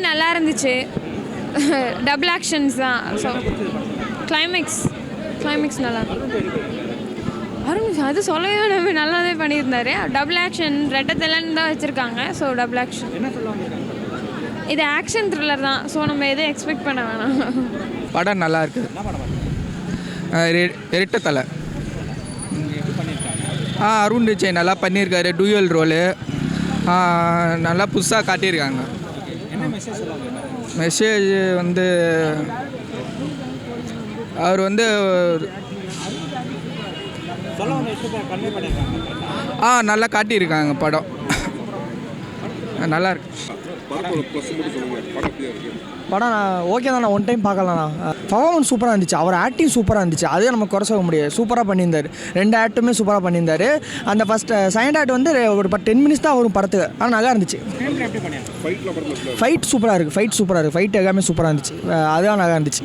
நல்லா இருந்துச்சு. Double actions தான். ஸோ கிளைமேக்ஸ் நல்லா அருண் அது சொல்லவே நம்ம நல்லாவே பண்ணியிருந்தாரு. டபுள் ஆக்ஷன் ரெட்டத்தலன்னு தான் வச்சுருக்காங்க. So double action. இது ஆக்ஷன் த்ரில்லர் தான். ஸோ நம்ம எதுவும் எக்ஸ்பெக்ட் பண்ண வேணாம். படம் நல்லா இருக்குது. ரெட்டத்தலை அருண் விஜய் நல்லா பண்ணியிருக்காரு. டூயல் ரோலு நல்லா புதுசாக காட்டியிருக்காங்க. மெசேஜ் வந்து அவர் வந்து நல்லா காட்டியிருக்காங்க. படம் நல்லா இருக்கு. படம் ஓகே தான். One time பார்க்கலாம்ண்ணா. பர்ஃபார்மன்ஸ் சூப்பராக இருந்துச்சு. அவர் ஆக்டிங் சூப்பராக இருந்துச்சு. அதே நம்ம குறை சொல்ல முடியாது. சூப்பராக பண்ணியிருந்தார். 2 ஆக்ட்டுமே சூப்பராக பண்ணியிருந்தார். அந்த செகண்ட் ஆக்ட் வந்து ஒரு 10 மினிட்ஸ் தான் வரும் படத்துக்கு. ஆனால் நல்லா இருந்துச்சு. ஃபைட் சூப்பராக இருக்குது. ஃபைட் எல்லாமே சூப்பராக இருந்துச்சு. அதுதான் நல்லா இருந்துச்சு.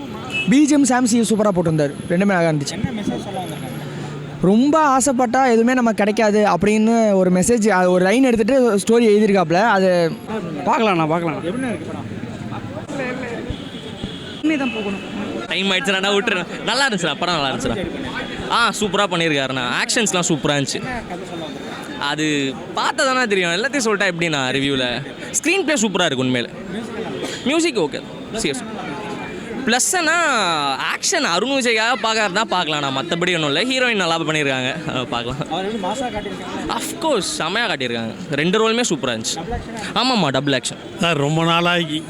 பிஜிஎம் சாம்சி சூப்பராக போட்டிருந்தார். ரெண்டுமே நல்லா இருந்துச்சு. ரொம்ப ஆசைப்பட்டா எதுவுமே நமக்கு கிடைக்காது அப்படின்னு ஒரு மெசேஜ், ஒரு லைன் எடுத்துகிட்டு ஸ்டோரி எழுதியிருக்காப்புல. அது பார்க்கலாம். தான் போகணும். டைம் ஆயிடுச்சுண்ணா விட்டுருங்க. நல்லா இருந்துச்சுண்ணா. படம் நல்லா இருந்துச்சுண்ணா. சூப்பராக பண்ணியிருக்காருண்ணா. ஆக்ஷன்ஸ்லாம் சூப்பராக இருந்துச்சு. அது பார்த்தா தானே தெரியும். எல்லாத்தையும் சொல்லிட்டா எப்படிண்ணா ரிவ்யூவில். ஸ்க்ரீன் ப்ளே சூப்பராக இருக்குது உண்மையில். Music okay serious. ப்ளஸ்ஸுன்னா ஆக்ஷன் அருண் விஜய்க்காக பார்க்கறதா பார்க்கலாம்ண்ணா. மற்றபடி ஒன்றும் இல்லை. ஹீரோயின் நல்லா பண்ணியிருக்காங்க. பார்க்கலாம். அஃப்கோர்ஸ் செம்மையாக காட்டியிருக்காங்க. 2 ரோலுமே சூப்பராக இருந்துச்சு. ஆமாம்மா டபுள் ஆக்ஷன். சார் ரொம்ப நாளாக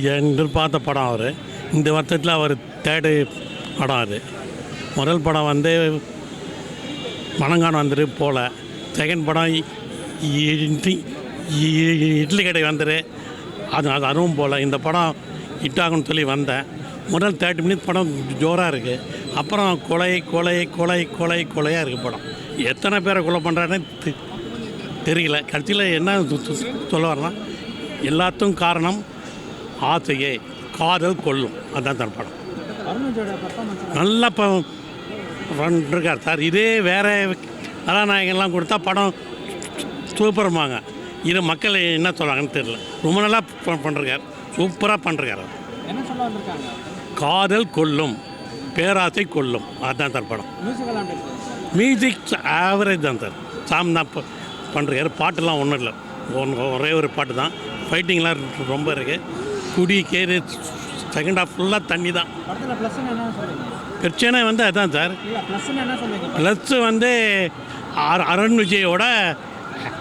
எதிர்பார்த்த படம் அவர். இந்த வருஷத்தில் அவர் 3rd படம். அது முதல் படம் வந்து மணங்கான் வந்துரு போல. செகண்ட் படம் இட்லி கடை வந்துரு. அது அதுவும் போல். இந்த படம் ஹிட் ஆகும்னு சொல்லி வந்தேன். முதல் 30 மினிட்ஸ் படம் ஜோராக இருக்குது. அப்புறம் கொலையாக இருக்குது படம். எத்தனை பேரை கொலை பண்ணுறாருன்னு தெரியல. கடைசியில் என்ன சொல்ல வரலாம், எல்லாத்துக்கும் காரணம் ஆசையே, காதல் கொல்லும். அதுதான் சார் படம். நல்லா பண்ணிருக்கார் சார். இதே வேறு கதாநாயகன்லாம் கொடுத்தா படம் சூப்பர்மாங்க. இது மக்கள் என்ன சொல்கிறாங்கன்னு தெரியல. ரொம்ப நல்லா பண்ணிருக்கார். சூப்பராக பண்ணிருக்கார். காதல் கொல்லும், பேராசை கொல்லும். அதுதான் சார் படம். மியூசிக் ஆவரேஜ் தான் சார். சாம் தான் பண்ணிருக்காரு. பாட்டுலாம் ஒன்றும் இல்லை. ஒரே ஒரு பாட்டு தான். ஃபைட்டிங்லாம் ரொம்ப இருக்குது. குடி கேரு செகண்ட் ஹாஃப் ஃபுல்லாக தண்ணி தான். பிரச்சனை வந்து அதுதான் சார். ப்ளஸ்ஸு வந்து அருண் விஜயோட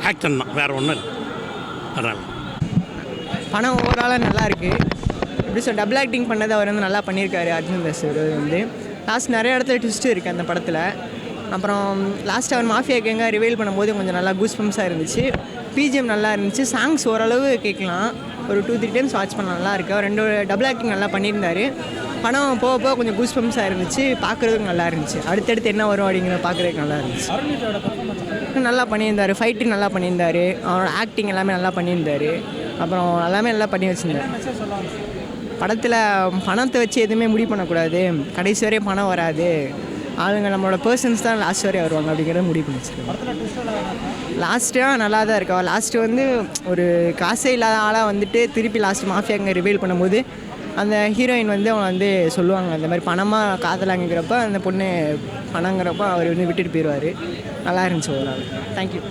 ஆக்ஷன் தான், வேறு ஒன்றும் இல்லை. அதனால் படம் ஓவராலாக நல்லா இருக்குது. எப்படி சொல் டபுள் ஆக்டிங் பண்ணது அவர் வந்து நல்லா பண்ணியிருக்காரு. அர்ஜுன் தாஸ் வந்து லாஸ்ட் நிறைய இடத்துல ட்விஸ்ட்டு இருக்குது அந்த படத்தில். அப்புறம் லாஸ்ட் அவர் மாஃபியா கேங்க ரிவீல் பண்ணும்போது கொஞ்சம் நல்லா கூஸ் பம்ப்ஸாக இருந்துச்சு. பிஜிஎம் நல்லா இருந்துச்சு. சாங்ஸ் ஓரளவு கேட்கலாம். ஒரு 2-3 டைம்ஸ் வாட்ச் பண்ண நல்லா இருக்கு. அவர் 2 டபுள் ஆக்டிங் நல்லா பண்ணியிருந்தார். படம் போக போக கொஞ்சம் கூஸ் பம்ப்ஸாக இருந்துச்சு. பார்க்குறதுக்கு நல்லா இருந்துச்சு. அடுத்தடுத்து என்ன வரும் அப்படிங்கிற பார்க்குறதுக்கு நல்லா இருந்துச்சு. நல்லா பண்ணியிருந்தார். ஃபைட்டிங் நல்லா பண்ணியிருந்தார். அவரோட ஆக்டிங் எல்லாமே நல்லா பண்ணியிருந்தார். அப்புறம் எல்லாமே நல்லா பண்ணி வச்சுருந்தார். படத்தில் பணத்தை வச்சு எதுவுமே முடிவு பண்ணக்கூடாது. கடைசி வரையும் பணம் வராது. ஆளுங்க நம்மளோட பர்சன்ஸ் தான் லாஸ்ட் வரையும் வருவாங்க அப்படிங்கிறத முடிவு பண்ணி வச்சுருக்கோம். லாஸ்ட்டாக நல்லா தான் இருக்கா. லாஸ்ட்டு வந்து ஒரு காசே இல்லாத ஆளாக வந்துட்டு திருப்பி லாஸ்ட் மாஃபியாங்க ரிவீல் பண்ணும்போது அந்த ஹீரோயின் வந்து அவங்க வந்து சொல்லுவாங்க, இந்த மாதிரி பணமாக காதலாங்கிறப்ப அந்த பொண்ணு பணங்கிறப்ப அவர் வந்து விட்டுட்டு போயிடுவார். நல்லா இருந்துச்சு ஒரு நாள். தேங்க்யூ.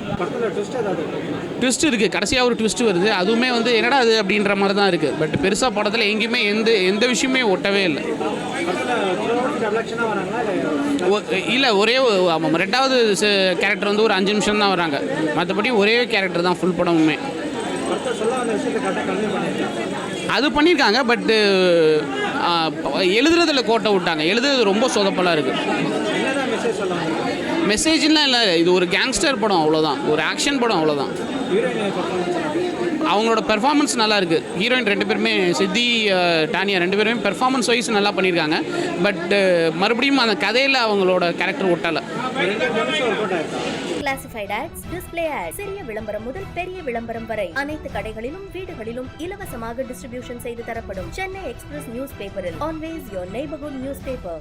ட்விஸ்ட் இருக்குது. கடைசியாக ஒரு ட்விஸ்ட் வருது. அதுவுமே வந்து என்னடா அது அப்படின்ற மாதிரி தான் இருக்குது. பட் பெருசாக படத்தில் எங்கேயுமே எந்த விஷயமே ஒட்டவே இல்லை. இல்லை ஒரே ஆமாம் 2வது கேரக்டர் வந்து ஒரு 5 நிமிஷம் தான் வராங்க. மற்றபடி ஒரே கேரக்டர் தான் ஃபுல் படமுமே. அது பண்ணியிருக்காங்க. பட்டு எழுதுறதுல கோட்டை விட்டாங்க. எழுதுறது ரொம்ப சொதப்பலாக இருக்குது. மெசேஜ்லாம் இல்லை. இது ஒரு கேங்ஸ்டர் படம் அவ்வளோதான். ஒரு ஆக்ஷன் படம் அவ்வளோதான். அவங்களோட பெர்ஃபார்மன்ஸ் நல்லா இருக்குது. ஹீரோயின் 2 பேருமே சித்தி டானியா 2 பேருமே பெர்ஃபார்மன்ஸ் வைஸ் நல்லா பண்ணியிருக்காங்க. பட் மறுபடியும் அந்த கதையில் அவங்களோட கேரக்டர் ஒட்டலை. கிளாசிஃபைட் ஆட்ஸ், டிஸ்ப்ளே ஆட்ஸ், சிறிய விளம்பரம் முதல் பெரிய விளம்பரம் வரை அனைத்து கடைகளிலும் வீடுகளிலும் இலவசமாக டிஸ்ட்ரிபியூஷன் செய்து தரப்படும். சென்னை எக்ஸ்பிரஸ் நியூஸ் பேப்பரில் always your neighbourhood news paper.